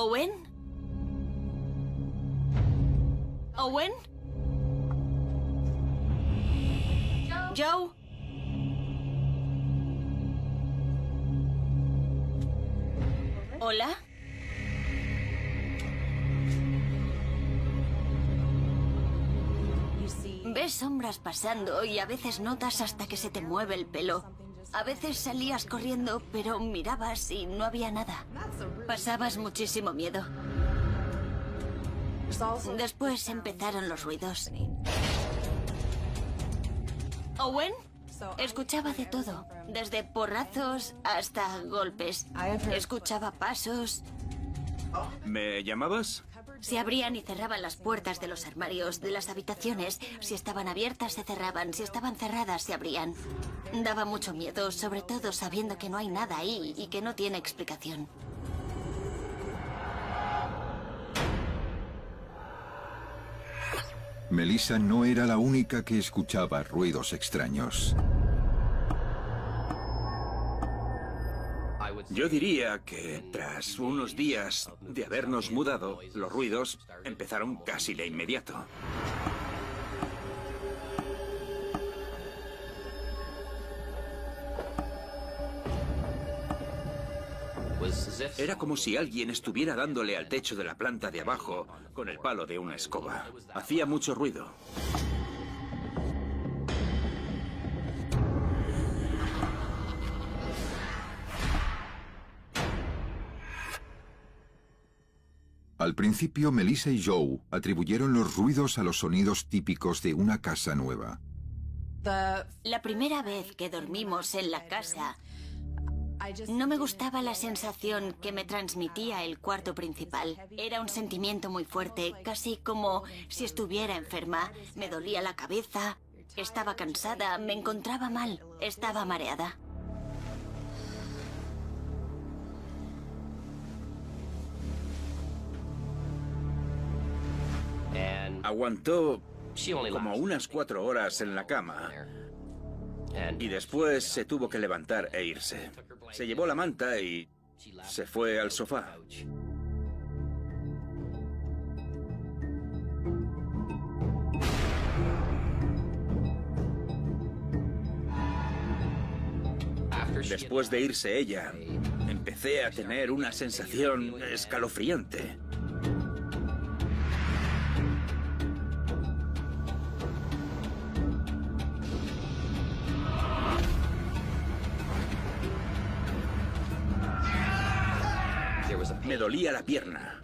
¿Owen? ¿Owen? ¿Joe? ¿Hola? Ves sombras pasando y a veces notas hasta que se te mueve el pelo. A veces salías corriendo, pero mirabas y no había nada. Pasabas muchísimo miedo. Después empezaron los ruidos. ¿Owen? Escuchaba de todo, desde porrazos hasta golpes. Escuchaba pasos. ¿Me llamabas? Se abrían y cerraban las puertas de los armarios, de las habitaciones. Si estaban abiertas, se cerraban. Si estaban cerradas, se abrían. Daba mucho miedo, sobre todo sabiendo que no hay nada ahí y que no tiene explicación. Melissa no era la única que escuchaba ruidos extraños. Yo diría que tras unos días de habernos mudado, los ruidos empezaron casi de inmediato. Era como si alguien estuviera dándole al techo de la planta de abajo con el palo de una escoba. Hacía mucho ruido. Al principio, Melissa y Joe atribuyeron los ruidos a los sonidos típicos de una casa nueva. La primera vez que dormimos en la casa, no me gustaba la sensación que me transmitía el cuarto principal. Era un sentimiento muy fuerte, casi como si estuviera enferma. Me dolía la cabeza, estaba cansada, me encontraba mal, estaba mareada. Aguantó como unas 4 horas en la cama y después se tuvo que levantar e irse. Se llevó la manta y se fue al sofá. Después de irse ella, empecé a tener una sensación escalofriante. Me dolía la pierna,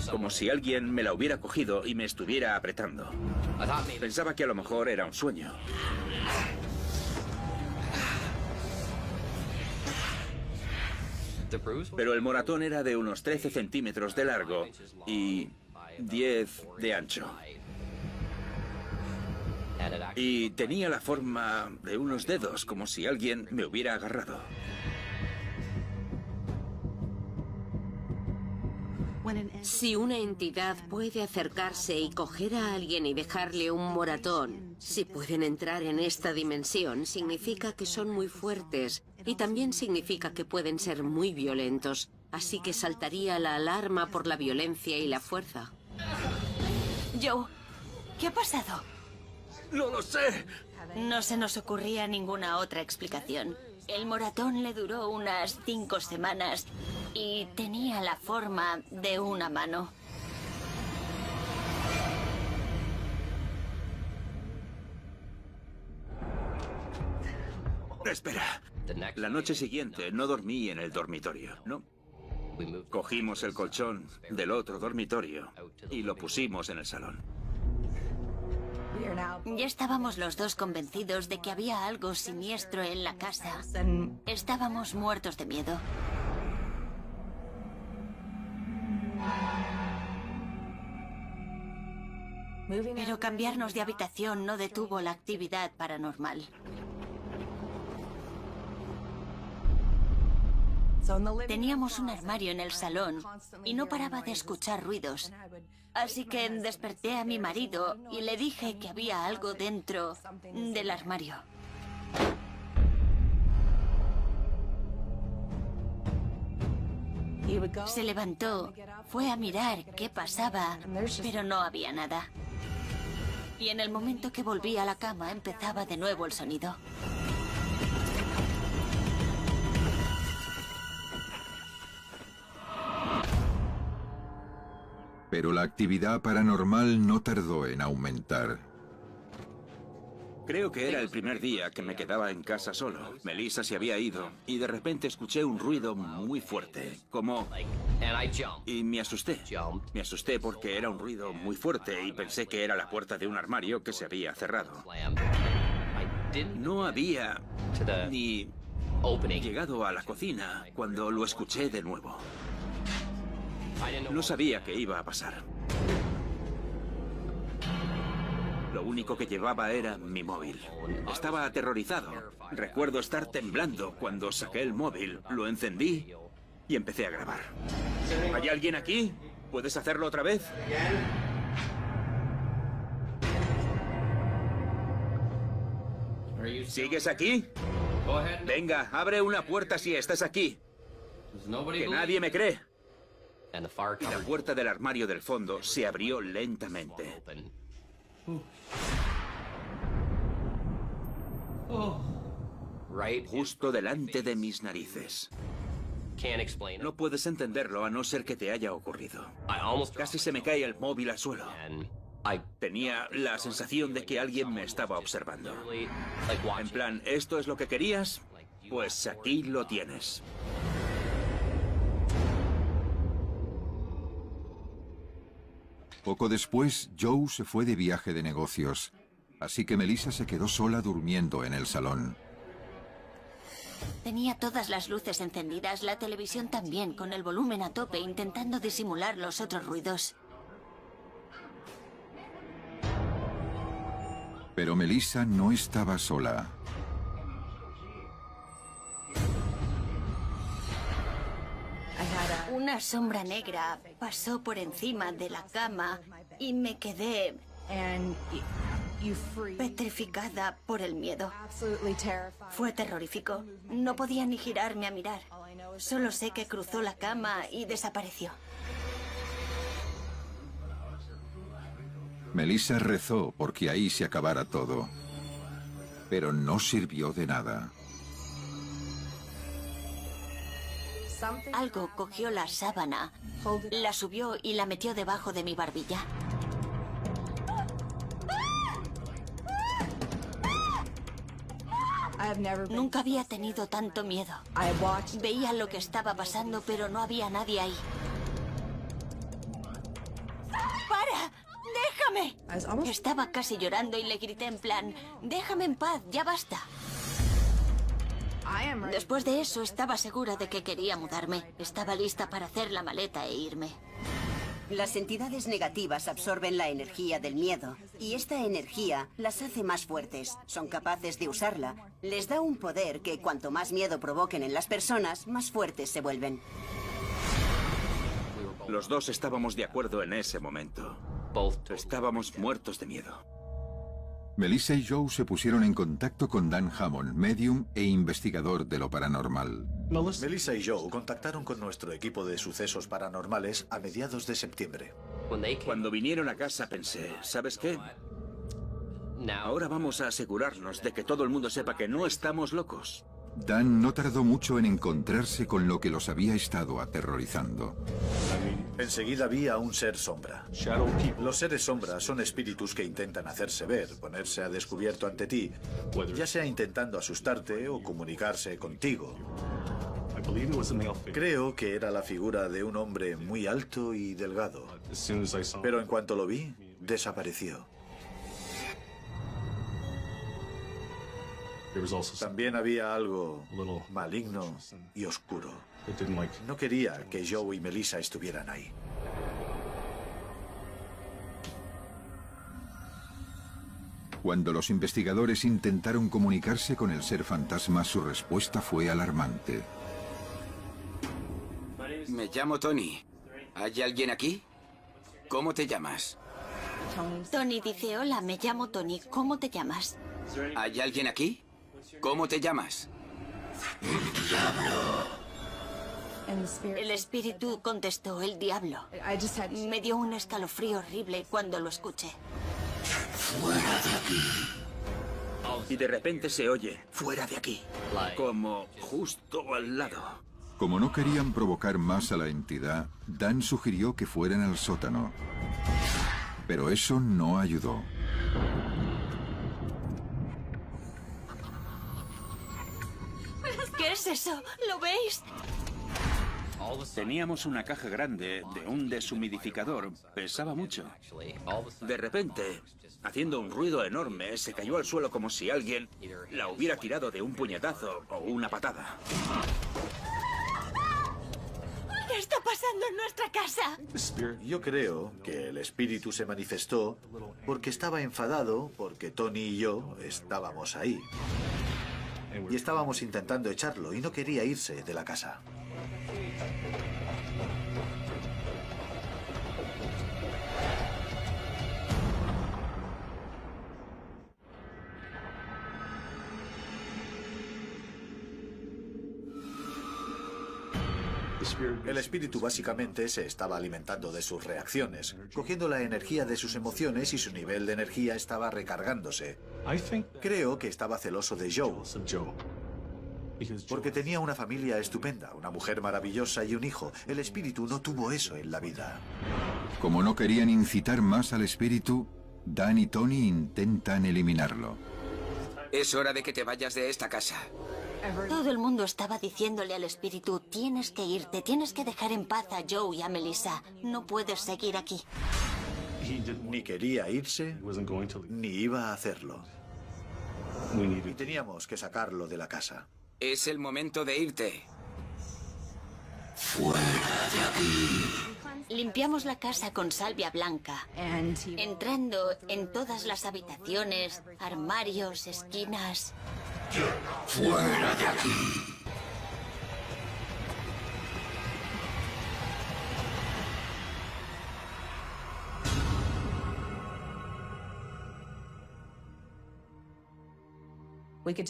como si alguien me la hubiera cogido y me estuviera apretando. Pensaba que a lo mejor era un sueño. Pero el moratón era de unos 13 centímetros de largo y 10 de ancho. Y tenía la forma de unos dedos, como si alguien me hubiera agarrado. Si una entidad puede acercarse y coger a alguien y dejarle un moratón, si pueden entrar en esta dimensión, significa que son muy fuertes y también significa que pueden ser muy violentos. Así que saltaría la alarma por la violencia y la fuerza. Joe, ¿qué ha pasado? ¡No lo sé! No se nos ocurría ninguna otra explicación. El moratón le duró unas 5 semanas y tenía la forma de una mano. Espera. La noche siguiente no dormí en el dormitorio, ¿no? Cogimos el colchón del otro dormitorio y lo pusimos en el salón. Ya estábamos los dos convencidos de que había algo siniestro en la casa. Estábamos muertos de miedo. Pero cambiarnos de habitación no detuvo la actividad paranormal. Teníamos un armario en el salón y no paraba de escuchar ruidos. Así que desperté a mi marido y le dije que había algo dentro del armario. Se levantó, fue a mirar qué pasaba, pero no había nada. Y en el momento que volví a la cama empezaba de nuevo el sonido. Pero la actividad paranormal no tardó en aumentar. Creo que era el primer día que me quedaba en casa solo. Melissa se había ido y de repente escuché un ruido muy fuerte, como... Y me asusté. Me asusté porque era un ruido muy fuerte y pensé que era la puerta de un armario que se había cerrado. No había ni llegado a la cocina cuando lo escuché de nuevo. No sabía qué iba a pasar. Lo único que llevaba era mi móvil. Estaba aterrorizado. Recuerdo estar temblando cuando saqué el móvil, lo encendí y empecé a grabar. ¿Hay alguien aquí? ¿Puedes hacerlo otra vez? ¿Sigues aquí? Venga, abre una puerta si estás aquí. Que nadie me cree. Y la puerta del armario del fondo se abrió lentamente. Justo delante de mis narices. No puedes entenderlo a no ser que te haya ocurrido. Casi se me cae el móvil al suelo. Tenía la sensación de que alguien me estaba observando. En plan, ¿esto es lo que querías? Pues aquí lo tienes. Poco después, Joe se fue de viaje de negocios, así que Melissa se quedó sola durmiendo en el salón. Tenía todas las luces encendidas, la televisión también, con el volumen a tope, intentando disimular los otros ruidos. Pero Melissa no estaba sola. Una sombra negra pasó por encima de la cama y me quedé petrificada por el miedo. Fue terrorífico. No podía ni girarme a mirar. Solo sé que cruzó la cama y desapareció. Melissa rezó porque ahí se acabara todo, pero no sirvió de nada. Algo cogió la sábana, la subió y la metió debajo de mi barbilla. Nunca había tenido tanto miedo. Veía lo que estaba pasando, pero no había nadie ahí. ¡Para! ¡Déjame! Estaba casi llorando y le grité en plan, déjame en paz, ya basta. Después de eso estaba segura de que quería mudarme. Estaba lista para hacer la maleta e irme. Las entidades negativas absorben la energía del miedo y esta energía las hace más fuertes. Son capaces de usarla. Les da un poder que cuanto más miedo provoquen en las personas, más fuertes se vuelven. Los dos estábamos de acuerdo en ese momento. Estábamos muertos de miedo. Melissa y Joe se pusieron en contacto con Dan Hammond, medium e investigador de lo paranormal. Melissa y Joe contactaron con nuestro equipo de sucesos paranormales a mediados de septiembre. Cuando vinieron a casa pensé, ¿sabes qué? Ahora vamos a asegurarnos de que todo el mundo sepa que no estamos locos. Dan no tardó mucho en encontrarse con lo que los había estado aterrorizando. Enseguida vi a un ser sombra. Los seres sombra son espíritus que intentan hacerse ver, ponerse a descubierto ante ti, ya sea intentando asustarte o comunicarse contigo. Creo que era la figura de un hombre muy alto y delgado, pero en cuanto lo vi, desapareció. También había algo maligno y oscuro. No quería que Joe y Melissa estuvieran ahí. Cuando los investigadores intentaron comunicarse con el ser fantasma, su respuesta fue alarmante. Me llamo Tony. ¿Hay alguien aquí? ¿Cómo te llamas? Tony dice, hola, me llamo Tony. ¿Cómo te llamas? ¿Hay alguien aquí? ¿Cómo te llamas? El espíritu contestó, el diablo. Me dio un escalofrío horrible cuando lo escuché. Y de repente se oye, fuera de aquí, como justo al lado. Como no querían provocar más a la entidad, Dan sugirió que fueran al sótano. Pero eso no ayudó. ¿Qué es eso? ¿Lo veis? Teníamos una caja grande de un deshumidificador. Pesaba mucho. De repente, haciendo un ruido enorme, se cayó al suelo como si alguien la hubiera tirado de un puñetazo o una patada. ¿Qué está pasando en nuestra casa? Yo creo que el espíritu se manifestó porque estaba enfadado porque Tony y yo estábamos ahí. Y estábamos intentando echarlo y no quería irse de la casa. El espíritu básicamente se estaba alimentando de sus reacciones, cogiendo la energía de sus emociones y su nivel de energía estaba recargándose. Creo que estaba celoso de Joe, porque tenía una familia estupenda, una mujer maravillosa y un hijo. El espíritu no tuvo eso en la vida. Como no querían incitar más al espíritu, Dan y Tony intentan eliminarlo. Es hora de que te vayas de esta casa. Todo el mundo estaba diciéndole al espíritu, tienes que irte, tienes que dejar en paz a Joe y a Melissa. No puedes seguir aquí. Ni quería irse, ni iba a hacerlo. Y teníamos que sacarlo de la casa. Es el momento de irte. Limpiamos la casa con salvia blanca, entrando en todas las habitaciones, armarios, esquinas. ¡Fuera de aquí!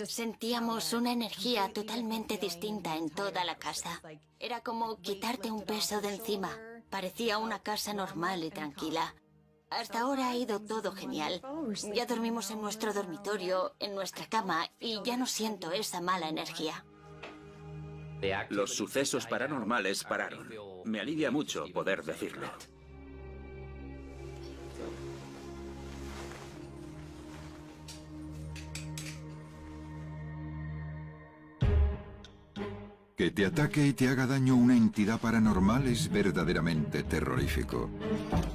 Sentíamos una energía totalmente distinta en toda la casa. Era como quitarte un peso de encima. Parecía una casa normal y tranquila. Hasta ahora ha ido todo genial. Ya dormimos en nuestro dormitorio, en nuestra cama, y ya no siento esa mala energía. Los sucesos paranormales pararon. Me alivia mucho poder decirlo. Que te ataque y te haga daño una entidad paranormal es verdaderamente terrorífico.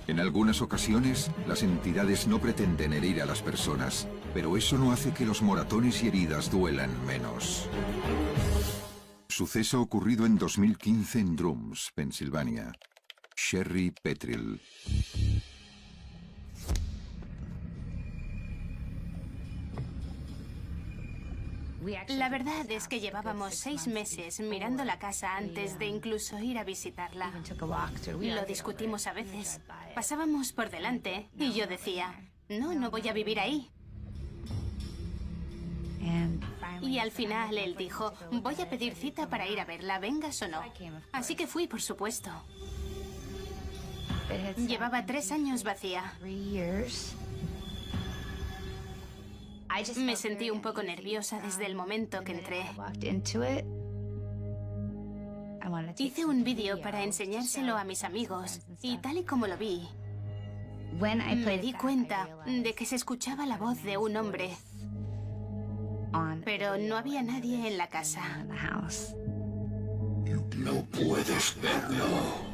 En algunas ocasiones, las entidades no pretenden herir a las personas, pero eso no hace que los moratones y heridas duelan menos. Suceso ocurrido en 2015 en Drums, Pensilvania. Sherry Petrill. La verdad es que llevábamos 6 meses mirando la casa antes de incluso ir a visitarla. Lo discutimos a veces. Pasábamos por delante y yo decía, no voy a vivir ahí. Y al final él dijo, voy a pedir cita para ir a verla, vengas o no. Así que fui, por supuesto. Llevaba 3 años vacía. Me sentí un poco nerviosa desde el momento que entré. Hice un vídeo para enseñárselo a mis amigos y tal y como lo vi, me di cuenta de que se escuchaba la voz de un hombre, pero no había nadie en la casa. No puedes verlo.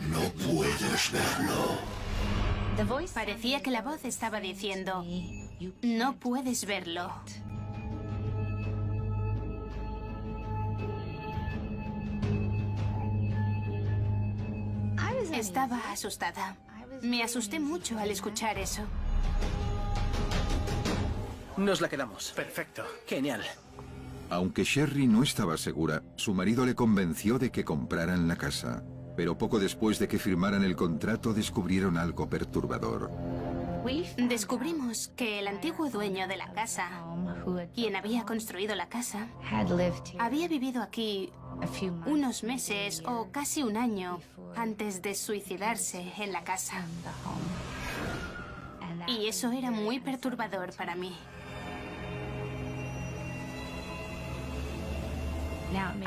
No puedes verlo. Parecía que la voz estaba diciendo, no puedes verlo. Estaba asustada. Me asusté mucho al escuchar eso. Nos la quedamos. Perfecto. Genial. Aunque Sherry no estaba segura, su marido le convenció de que compraran la casa. Pero poco después de que firmaran el contrato descubrieron algo perturbador. Descubrimos que el antiguo dueño de la casa, quien había construido la casa, había vivido aquí unos meses o casi un año antes de suicidarse en la casa. Y eso era muy perturbador para mí.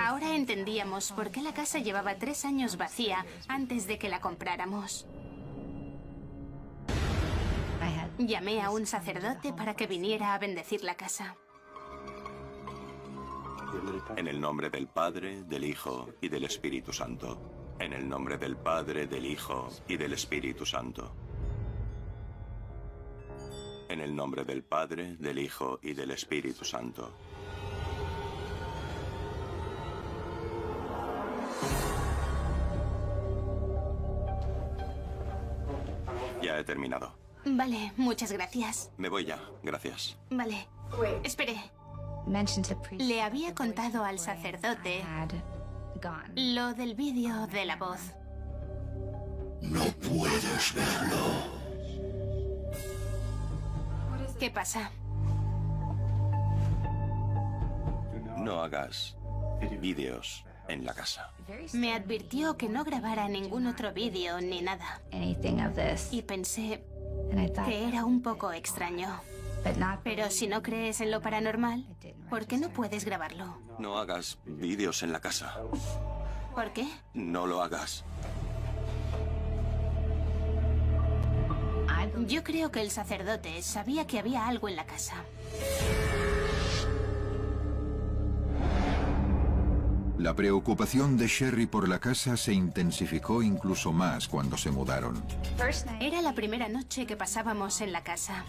Ahora entendíamos por qué la casa llevaba 3 años vacía antes de que la compráramos. Llamé a un sacerdote para que viniera a bendecir la casa. En el nombre del Padre, del Hijo y del Espíritu Santo. En el nombre del Padre, del Hijo y del Espíritu Santo. En el nombre del Padre, del Hijo y del Espíritu Santo. Ya he terminado. Vale, muchas gracias. Me voy ya, gracias. Vale. Espere. Le había contado al sacerdote lo del vídeo de la voz. No puedes verlo. ¿Qué pasa? No hagas vídeos en la casa. Me advirtió que no grabara ningún otro vídeo ni nada. Y pensé que era un poco extraño. Pero si no crees en lo paranormal, ¿por qué no puedes grabarlo? No hagas vídeos en la casa. ¿Por qué? No lo hagas. Yo creo que el sacerdote sabía que había algo en la casa. La preocupación de Sherry por la casa se intensificó incluso más cuando se mudaron. Era la primera noche que pasábamos en la casa.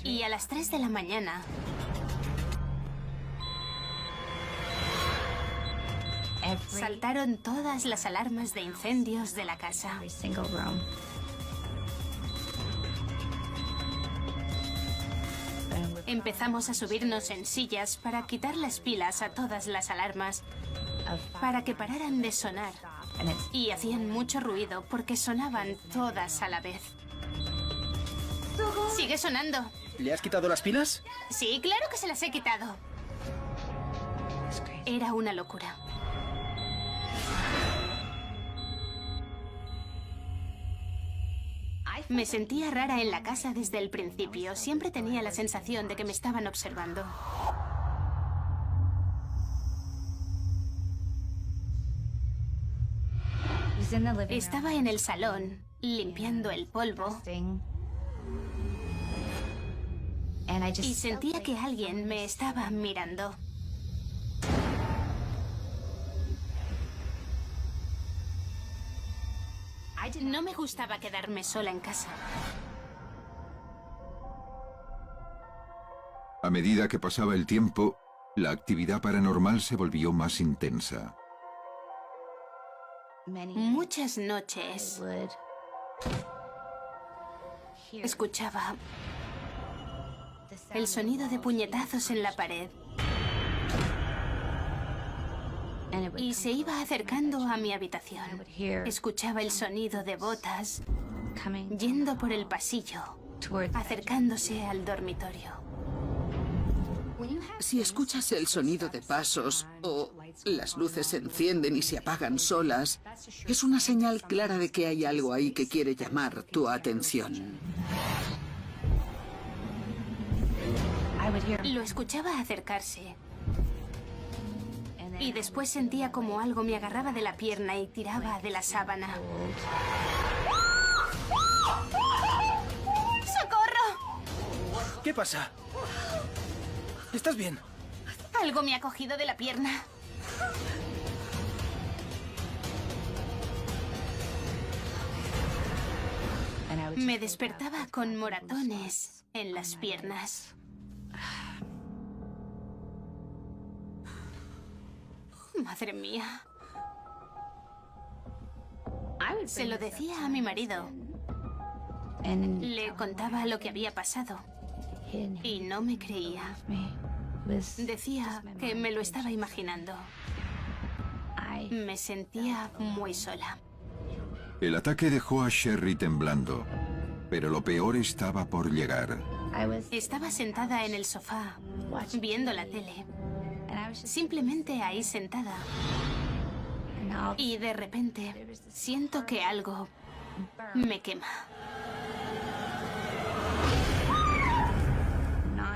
Y a las 3 de la mañana... saltaron todas las alarmas de incendios de la casa. Empezamos a subirnos en sillas para quitar las pilas a todas las alarmas, para que pararan de sonar. Y hacían mucho ruido porque sonaban todas a la vez. Sigue sonando. ¿Le has quitado las pilas? Sí, claro que se las he quitado. Era una locura. Me sentía rara en la casa desde el principio. Siempre tenía la sensación de que me estaban observando. Estaba en el salón, limpiando el polvo. Y sentía que alguien me estaba mirando. No me gustaba quedarme sola en casa. A medida que pasaba el tiempo, la actividad paranormal se volvió más intensa. Muchas noches escuchaba el sonido de puñetazos en la pared. Y se iba acercando a mi habitación. Escuchaba el sonido de botas yendo por el pasillo, acercándose al dormitorio. Si escuchas el sonido de pasos o las luces se encienden y se apagan solas, es una señal clara de que hay algo ahí que quiere llamar tu atención. Lo escuchaba acercarse. Y después sentía como algo me agarraba de la pierna y tiraba de la sábana. ¡Socorro! ¿Qué pasa? ¿Estás bien? Algo me ha cogido de la pierna. Me despertaba con moratones en las piernas. Madre mía. Se lo decía a mi marido. Le contaba lo que había pasado. Y no me creía. Decía que me lo estaba imaginando. Me sentía muy sola. El ataque dejó a Sherry temblando. Pero lo peor estaba por llegar. Estaba sentada en el sofá, viendo la tele. Simplemente ahí sentada. Y de repente siento que algo me quema.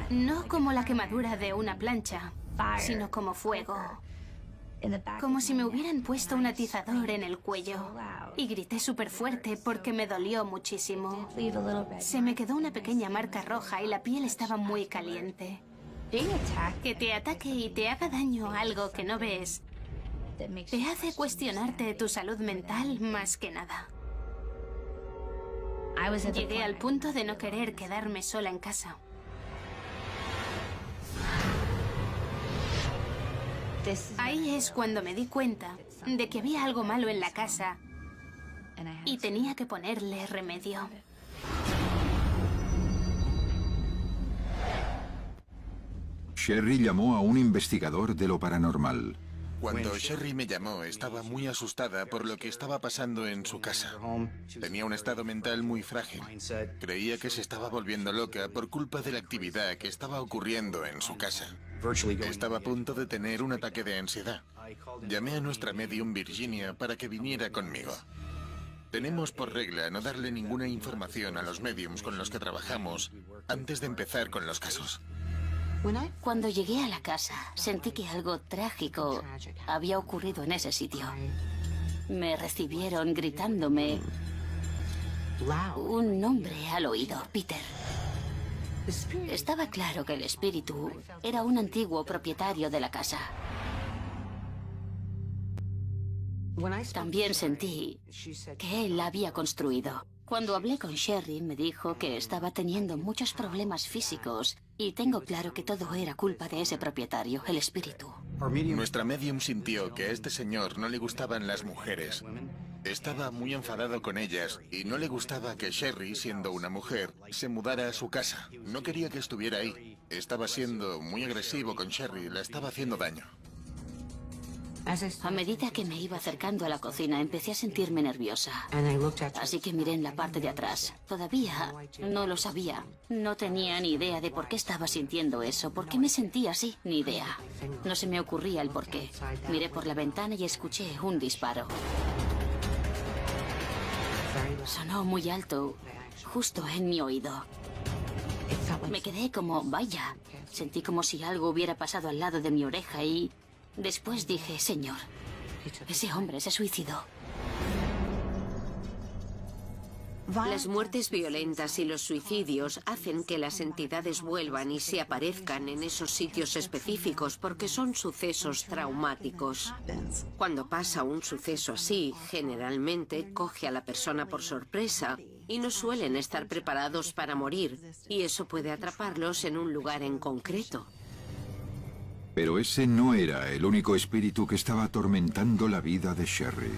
No como la quemadura de una plancha, sino como fuego. Como si me hubieran puesto un atizador en el cuello. Y grité súper fuerte porque me dolió muchísimo. Se me quedó una pequeña marca roja y la piel estaba muy caliente. Que te ataque y te haga daño algo que no ves te hace cuestionarte tu salud mental más que nada. Llegué al punto de no querer quedarme sola en casa. Ahí es cuando me di cuenta de que había algo malo en la casa y tenía que ponerle remedio. Sherry llamó a un investigador de lo paranormal. Cuando Sherry me llamó, estaba muy asustada por lo que estaba pasando en su casa. Tenía un estado mental muy frágil. Creía que se estaba volviendo loca por culpa de la actividad que estaba ocurriendo en su casa. Estaba a punto de tener un ataque de ansiedad. Llamé a nuestra medium Virginia para que viniera conmigo. Tenemos por regla no darle ninguna información a los mediums con los que trabajamos antes de empezar con los casos. Cuando llegué a la casa, sentí que algo trágico había ocurrido en ese sitio. Me recibieron gritándome un nombre al oído, Peter. Estaba claro que el espíritu era un antiguo propietario de la casa. También sentí que él la había construido. Cuando hablé con Sherry, me dijo que estaba teniendo muchos problemas físicos y tengo claro que todo era culpa de ese propietario, el espíritu. Nuestra medium sintió que a este señor no le gustaban las mujeres. Estaba muy enfadado con ellas y no le gustaba que Sherry, siendo una mujer, se mudara a su casa. No quería que estuviera ahí. Estaba siendo muy agresivo con Sherry, la estaba haciendo daño. A medida que me iba acercando a la cocina, empecé a sentirme nerviosa. Así que miré en la parte de atrás. Todavía no lo sabía. No tenía ni idea de por qué estaba sintiendo eso, por qué me sentía así, ni idea. No se me ocurría el por qué. Miré por la ventana y escuché un disparo. Sonó muy alto, justo en mi oído. Me quedé como, vaya. Sentí como si algo hubiera pasado al lado de mi oreja y... después dije, señor, ese hombre se suicidó. Las muertes violentas y los suicidios hacen que las entidades vuelvan y se aparezcan en esos sitios específicos porque son sucesos traumáticos. Cuando pasa un suceso así, generalmente coge a la persona por sorpresa y no suelen estar preparados para morir, y eso puede atraparlos en un lugar en concreto. Pero ese no era el único espíritu que estaba atormentando la vida de Sherry.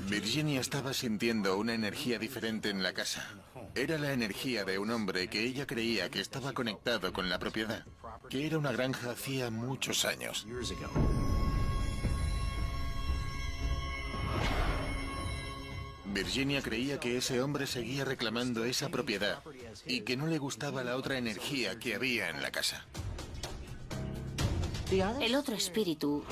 Virginia estaba sintiendo una energía diferente en la casa. Era la energía de un hombre que ella creía que estaba conectado con la propiedad, que era una granja hacía muchos años. Virginia creía que ese hombre seguía reclamando esa propiedad y que no le gustaba la otra energía que había en la casa. El otro espíritu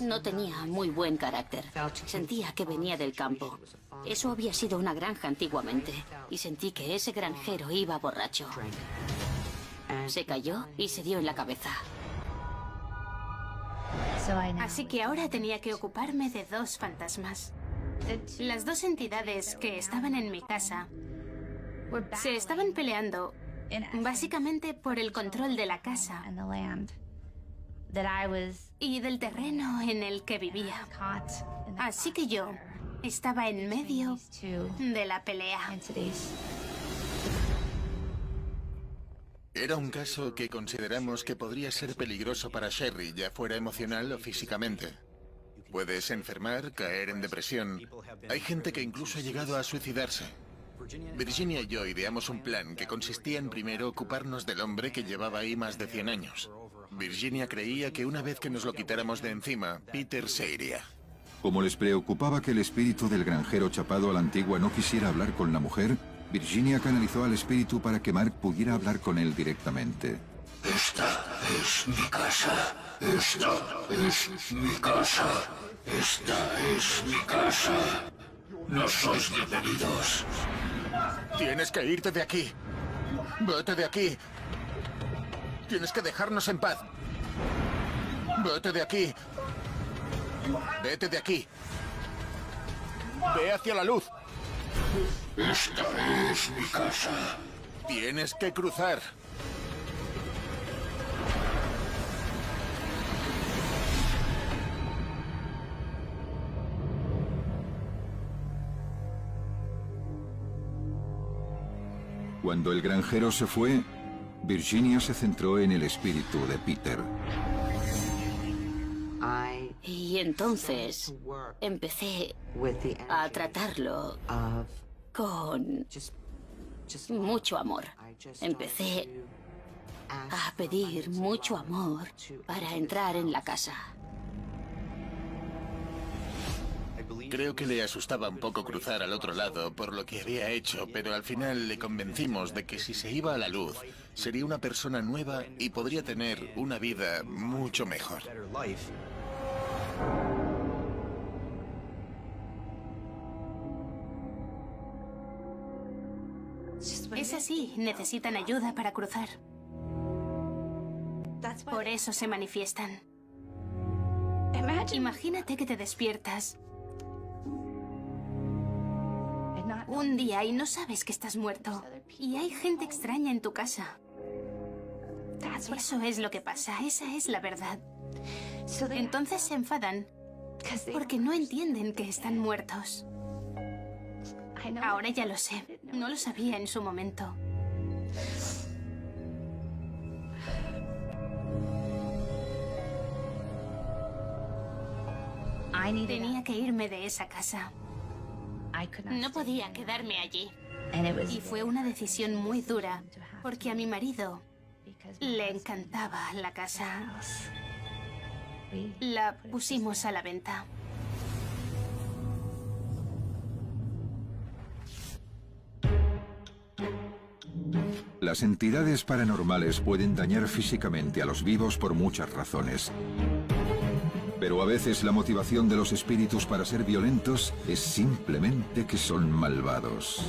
no tenía muy buen carácter. Sentía que venía del campo. Eso había sido una granja antiguamente. Y sentí que ese granjero iba borracho. Se cayó y se dio en la cabeza. Así que ahora tenía que ocuparme de dos fantasmas. Las dos entidades que estaban en mi casa se estaban peleando básicamente por el control de la casa y del terreno en el que vivía. Así que yo estaba en medio de la pelea. Era un caso que consideramos que podría ser peligroso para Sherry, ya fuera emocional o físicamente. Puedes enfermar, caer en depresión. Hay gente que incluso ha llegado a suicidarse. Virginia y yo ideamos un plan que consistía en primero ocuparnos del hombre que llevaba ahí más de 100 años. Virginia creía que una vez que nos lo quitáramos de encima, Peter se iría. Como les preocupaba que el espíritu del granjero chapado a la antigua no quisiera hablar con la mujer, Virginia canalizó al espíritu para que Mark pudiera hablar con él directamente. Esta es mi casa. Esta es mi casa. Esta es mi casa. No sois bienvenidos. Tienes que irte de aquí. Vete de aquí. Tienes que dejarnos en paz. Vete de aquí. Vete de aquí. Ve hacia la luz. Esta es mi casa. Tienes que cruzar. Cuando el granjero se fue, Virginia se centró en el espíritu de Peter. Y entonces empecé a tratarlo con mucho amor. Empecé a pedir mucho amor para entrar en la casa. Creo que le asustaba un poco cruzar al otro lado por lo que había hecho, pero al final le convencimos de que si se iba a la luz, sería una persona nueva y podría tener una vida mucho mejor. Es así, necesitan ayuda para cruzar. Por eso se manifiestan. Imagínate que te despiertas un día y no sabes que estás muerto. Y hay gente extraña en tu casa. Eso es lo que pasa, esa es la verdad. Entonces se enfadan porque no entienden que están muertos. Ahora ya lo sé, no lo sabía en su momento. Tenía que irme de esa casa. No podía quedarme allí. Y fue una decisión muy dura, porque a mi marido le encantaba la casa. La pusimos a la venta. Las entidades paranormales pueden dañar físicamente a los vivos por muchas razones. Pero a veces la motivación de los espíritus para ser violentos es simplemente que son malvados.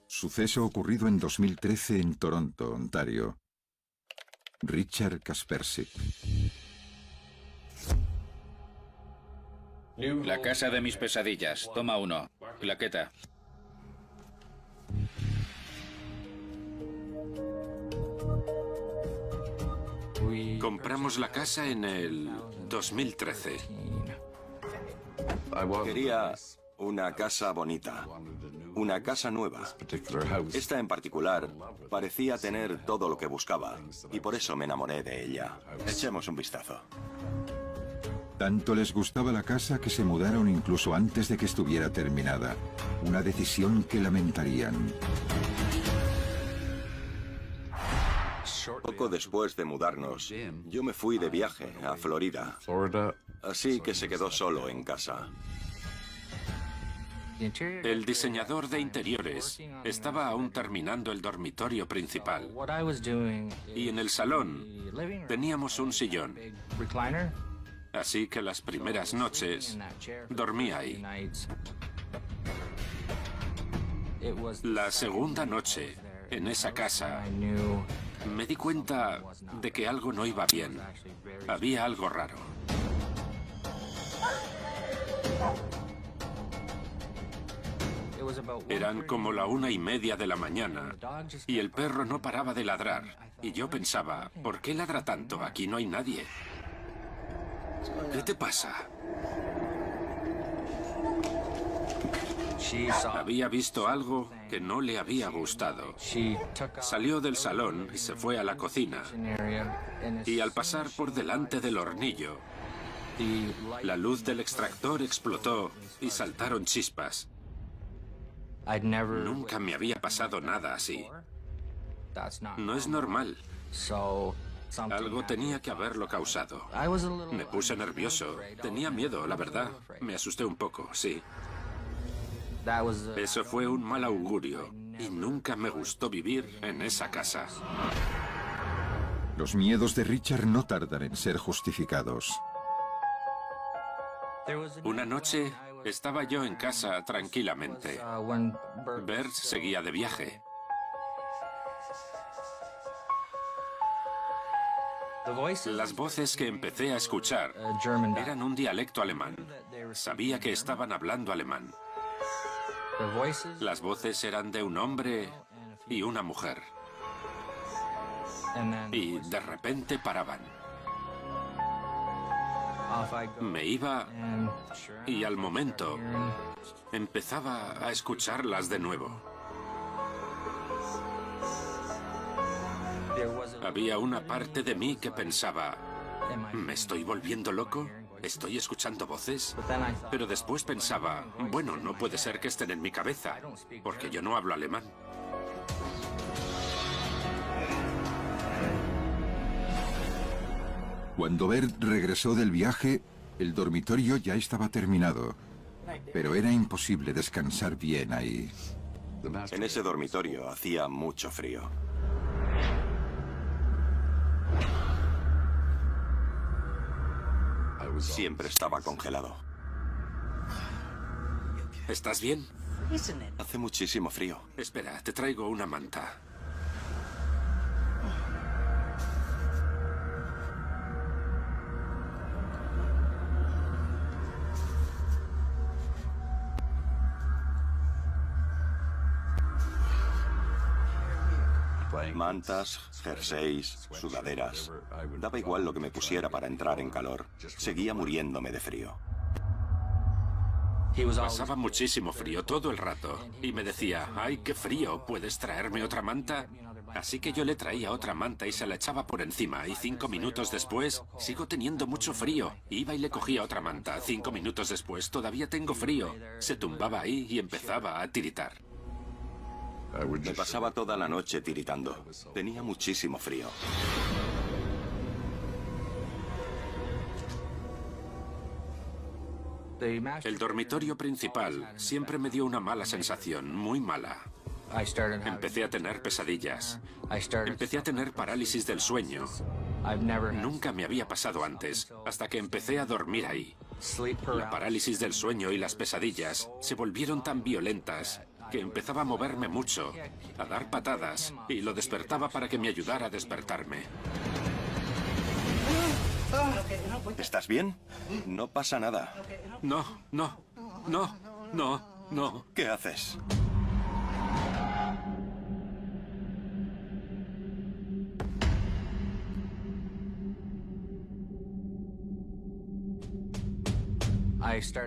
Suceso ocurrido en 2013 en Toronto, Ontario. Richard Kaspersky. La casa de mis pesadillas. Toma 1. Claqueta. Compramos la casa en el 2013. Quería una casa bonita, una casa nueva. Esta en particular parecía tener todo lo que buscaba y por eso me enamoré de ella. Echemos un vistazo. Tanto les gustaba la casa que se mudaron incluso antes de que estuviera terminada. Una decisión que lamentarían. Poco después de mudarnos, yo me fui de viaje a Florida. Así que se quedó solo en casa. El diseñador de interiores estaba aún terminando el dormitorio principal. Y en el salón teníamos un sillón. Así que las primeras noches dormí ahí. La segunda noche, en esa casa, me di cuenta de que algo no iba bien. Había algo raro. Eran como la 1:30 de la mañana y el perro no paraba de ladrar. Y yo pensaba, ¿por qué ladra tanto? Aquí no hay nadie. ¿Qué te pasa? Había visto algo que no le había gustado. Salió del salón y se fue a la cocina. Y al pasar por delante del hornillo, la luz del extractor explotó y saltaron chispas. Nunca me había pasado nada así. No es normal. Algo tenía que haberlo causado. Me puse nervioso. Tenía miedo, la verdad. Me asusté un poco, sí. Eso fue un mal augurio y nunca me gustó vivir en esa casa. Los miedos de Richard no tardan en ser justificados. Una noche estaba yo en casa tranquilamente. Bert seguía de viaje. Las voces que empecé a escuchar eran un dialecto alemán. Sabía que estaban hablando alemán. Las voces eran de un hombre y una mujer. Y de repente paraban. Me iba y al momento empezaba a escucharlas de nuevo. Había una parte de mí que pensaba, ¿me estoy volviendo loco? ¿Estoy escuchando voces? Pero después pensaba, bueno, no puede ser que estén en mi cabeza, porque yo no hablo alemán. Cuando Bert regresó del viaje, el dormitorio ya estaba terminado, pero era imposible descansar bien ahí. En ese dormitorio hacía mucho frío. Siempre estaba congelado. ¿Estás bien? Hace muchísimo frío. Espera, te traigo una manta. Mantas, jerseys, sudaderas. Daba igual lo que me pusiera para entrar en calor. Seguía muriéndome de frío. Pasaba muchísimo frío todo el rato. Y me decía, ¡ay, qué frío! ¿Puedes traerme otra manta? Así que yo le traía otra manta y se la echaba por encima. Y 5 minutos después, sigo teniendo mucho frío. Iba y le cogía otra manta. 5 minutos después, todavía tengo frío. Se tumbaba ahí y empezaba a tiritar. Me pasaba toda la noche tiritando. Tenía muchísimo frío. El dormitorio principal siempre me dio una mala sensación, muy mala. Empecé a tener pesadillas. Empecé a tener parálisis del sueño. Nunca me había pasado antes, hasta que empecé a dormir ahí. La parálisis del sueño y las pesadillas se volvieron tan violentas que empezaba a moverme mucho, a dar patadas, y lo despertaba para que me ayudara a despertarme. ¿Estás bien? No pasa nada. No. ¿Qué haces?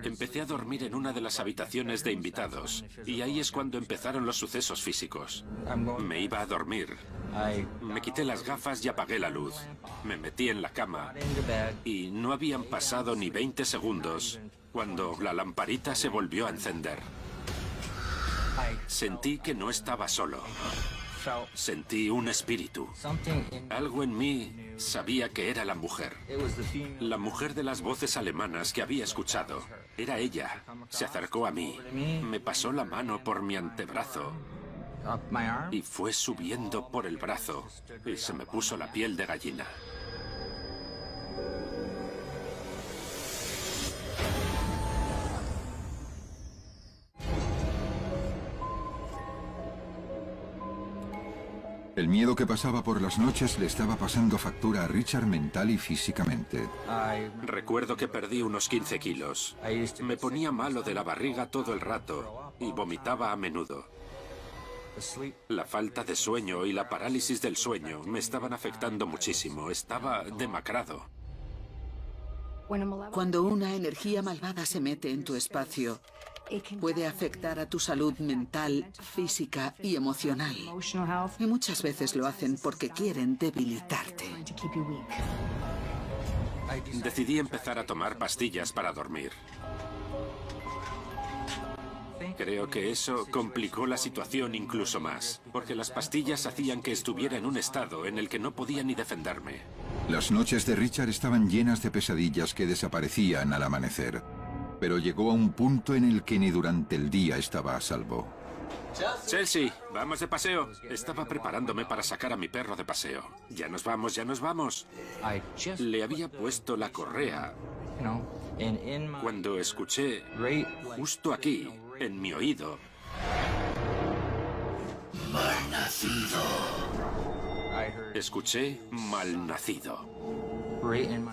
Empecé a dormir en una de las habitaciones de invitados, y ahí es cuando empezaron los sucesos físicos. Me iba a dormir. Me quité las gafas y apagué la luz. Me metí en la cama, y no habían pasado ni 20 segundos cuando la lamparita se volvió a encender. Sentí que no estaba solo. Sentí un espíritu. Algo en mí sabía que era la mujer. La mujer de las voces alemanas que había escuchado. Era ella. Se acercó a mí. Me pasó la mano por mi antebrazo. Y fue subiendo por el brazo. Y se me puso la piel de gallina. El miedo que pasaba por las noches le estaba pasando factura a Richard mental y físicamente. Recuerdo que perdí unos 15 kilos. Me ponía malo de la barriga todo el rato y vomitaba a menudo. La falta de sueño y la parálisis del sueño me estaban afectando muchísimo. Estaba demacrado. Cuando una energía malvada se mete en tu espacio, puede afectar a tu salud mental, física y emocional. Y muchas veces lo hacen porque quieren debilitarte. Decidí empezar a tomar pastillas para dormir. Creo que eso complicó la situación incluso más, porque las pastillas hacían que estuviera en un estado en el que no podía ni defenderme. Las noches de Richard estaban llenas de pesadillas que desaparecían al amanecer. Pero llegó a un punto en el que ni durante el día estaba a salvo. Chelsea, vamos de paseo. Estaba preparándome para sacar a mi perro de paseo. Ya nos vamos, ya nos vamos. Le había puesto la correa cuando escuché, justo aquí, en mi oído, Malnacido. escuché malnacido.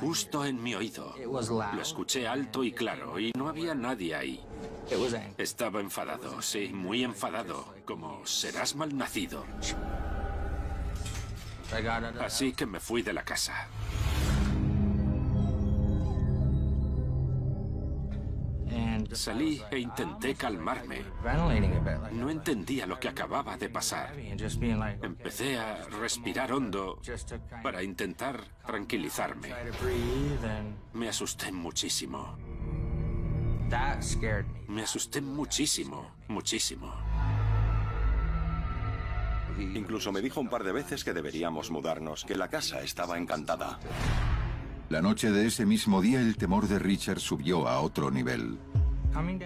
Justo en mi oído. Lo escuché alto y claro, y no había nadie ahí. Estaba enfadado, sí, muy enfadado, como serás malnacido. Así que me fui de la casa. Salí e intenté calmarme. No entendía lo que acababa de pasar. Empecé a respirar hondo para intentar tranquilizarme. Me asusté muchísimo. Me asusté muchísimo, muchísimo. Incluso me dijo un par de veces que deberíamos mudarnos, que la casa estaba encantada. La noche de ese mismo día el temor de Richard subió a otro nivel.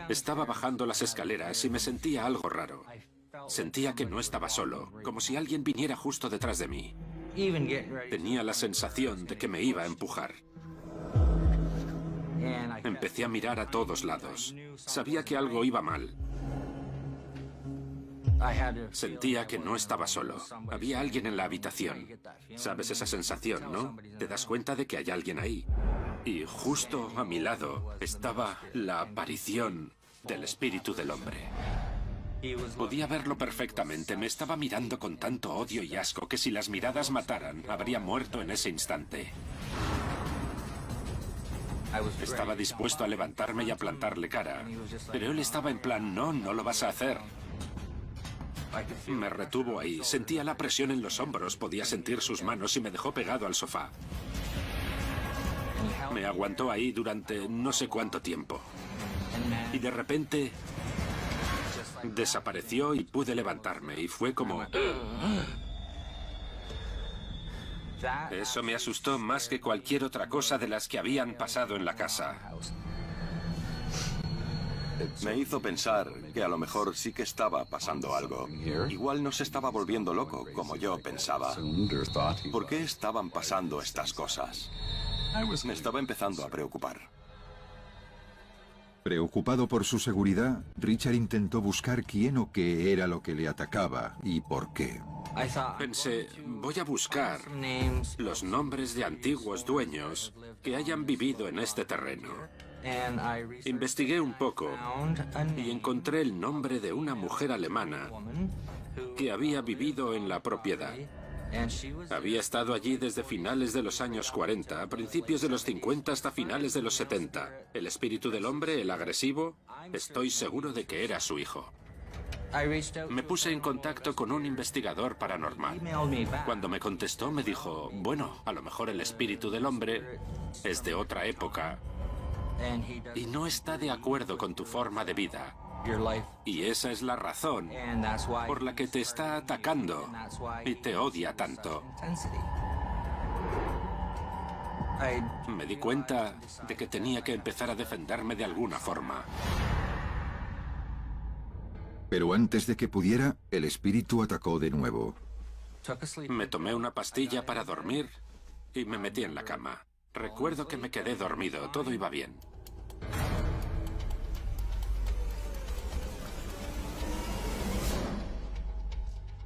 Estaba bajando las escaleras y me sentía algo raro. Sentía que no estaba solo, como si alguien viniera justo detrás de mí. Tenía la sensación de que me iba a empujar. Empecé a mirar a todos lados. Sabía que algo iba mal. Sentía que no estaba solo. Había alguien en la habitación. ¿Sabes esa sensación, no? Te das cuenta de que hay alguien ahí. Y justo a mi lado estaba la aparición del espíritu del hombre. Podía verlo perfectamente. Me estaba mirando con tanto odio y asco que si las miradas mataran, habría muerto en ese instante. Estaba dispuesto a levantarme y a plantarle cara. Pero él estaba en plan, no, no lo vas a hacer. Me retuvo ahí. Sentía la presión en los hombros. Podía sentir sus manos y me dejó pegado al sofá. Me aguantó ahí durante no sé cuánto tiempo. Y de repente desapareció y pude levantarme. Y fue como... Eso me asustó más que cualquier otra cosa de las que habían pasado en la casa. Me hizo pensar que a lo mejor sí que estaba pasando algo. Igual no se estaba volviendo loco, como yo pensaba. ¿Por qué estaban pasando estas cosas? Me estaba empezando a preocupar. Preocupado por su seguridad, Richard intentó buscar quién o qué era lo que le atacaba y por qué. Pensé, voy a buscar los nombres de antiguos dueños que hayan vivido en este terreno. Investigué un poco y encontré el nombre de una mujer alemana que había vivido en la propiedad. Había estado allí desde finales de los años 40, a principios de los 50 hasta finales de los 70. El espíritu del hombre, el agresivo, estoy seguro de que era su hijo. Me puse en contacto con un investigador paranormal. Cuando me contestó me dijo, bueno, a lo mejor el espíritu del hombre es de otra época y no está de acuerdo con tu forma de vida. Y esa es la razón por la que te está atacando y te odia tanto. Me di cuenta de que tenía que empezar a defenderme de alguna forma. Pero antes de que pudiera, el espíritu atacó de nuevo. Me tomé una pastilla para dormir y me metí en la cama. Recuerdo que me quedé dormido, todo iba bien.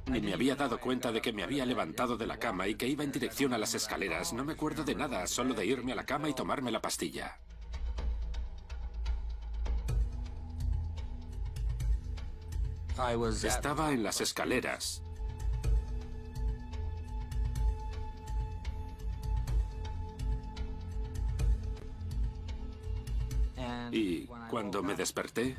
Y me había dado cuenta de que me había levantado de la cama y que iba en dirección a las escaleras. No me acuerdo de nada, solo de irme a la cama y tomarme la pastilla. Estaba en las escaleras. Y cuando me desperté,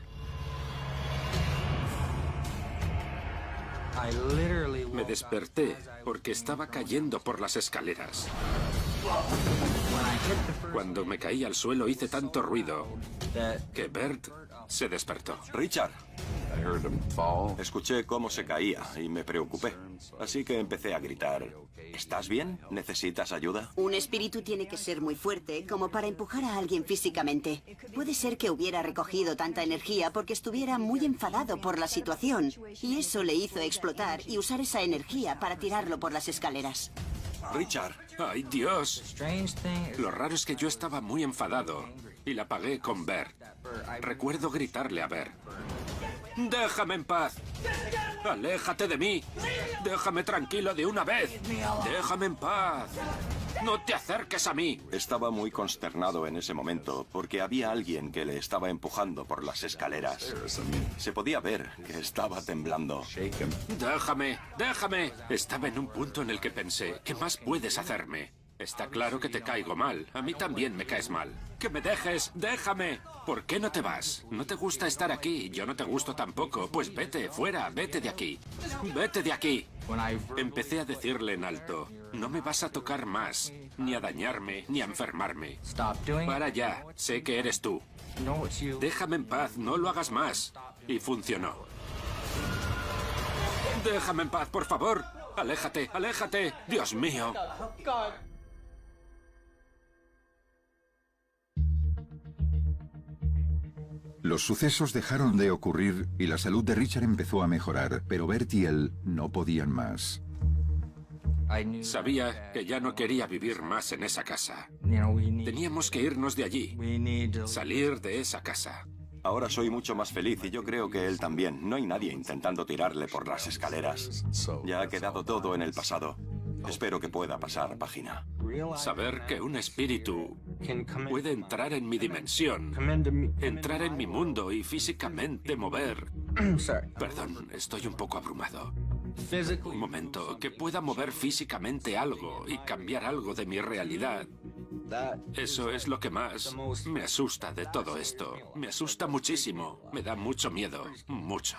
me desperté porque estaba cayendo por las escaleras. Cuando me caí al suelo hice tanto ruido que Bert se despertó. Richard. Escuché cómo se caía y me preocupé. Así que empecé a gritar. ¿Estás bien? ¿Necesitas ayuda? Un espíritu tiene que ser muy fuerte como para empujar a alguien físicamente. Puede ser que hubiera recogido tanta energía porque estuviera muy enfadado por la situación. Y eso le hizo explotar y usar esa energía para tirarlo por las escaleras. Richard. ¡Ay, Dios! Lo raro es que yo estaba muy enfadado y la pagué con Bert. Recuerdo gritarle a Bert. ¡Déjame en paz! ¡Aléjate de mí! ¡Déjame tranquilo de una vez! ¡Déjame en paz! ¡No te acerques a mí! Estaba muy consternado en ese momento porque había alguien que le estaba empujando por las escaleras. Se podía ver que estaba temblando. ¡Déjame! ¡Déjame! Estaba en un punto en el que pensé, ¿qué más puedes hacerme? Está claro que te caigo mal. A mí también me caes mal. ¡Que me dejes! ¡Déjame! ¿Por qué no te vas? ¿No te gusta estar aquí? Yo no te gusto tampoco. Pues vete, fuera, vete de aquí. ¡Vete de aquí! Empecé a decirle en alto, no me vas a tocar más, ni a dañarme, ni a enfermarme. Para ya, sé que eres tú. Déjame en paz, no lo hagas más. Y funcionó. Déjame en paz, por favor. Aléjate, aléjate. Dios mío. Los sucesos dejaron de ocurrir y la salud de Richard empezó a mejorar, pero Bert y él no podían más. Sabía que ya no quería vivir más en esa casa. Teníamos que irnos de allí, salir de esa casa. Ahora soy mucho más feliz y yo creo que él también. No hay nadie intentando tirarle por las escaleras. Ya ha quedado todo en el pasado. Espero que pueda pasar página. Saber que un espíritu puede entrar en mi dimensión, entrar en mi mundo y físicamente mover... Perdón, estoy un poco abrumado. Un momento, que pueda mover físicamente algo y cambiar algo de mi realidad. Eso es lo que más me asusta de todo esto. Me asusta muchísimo. Me da mucho miedo. Mucho.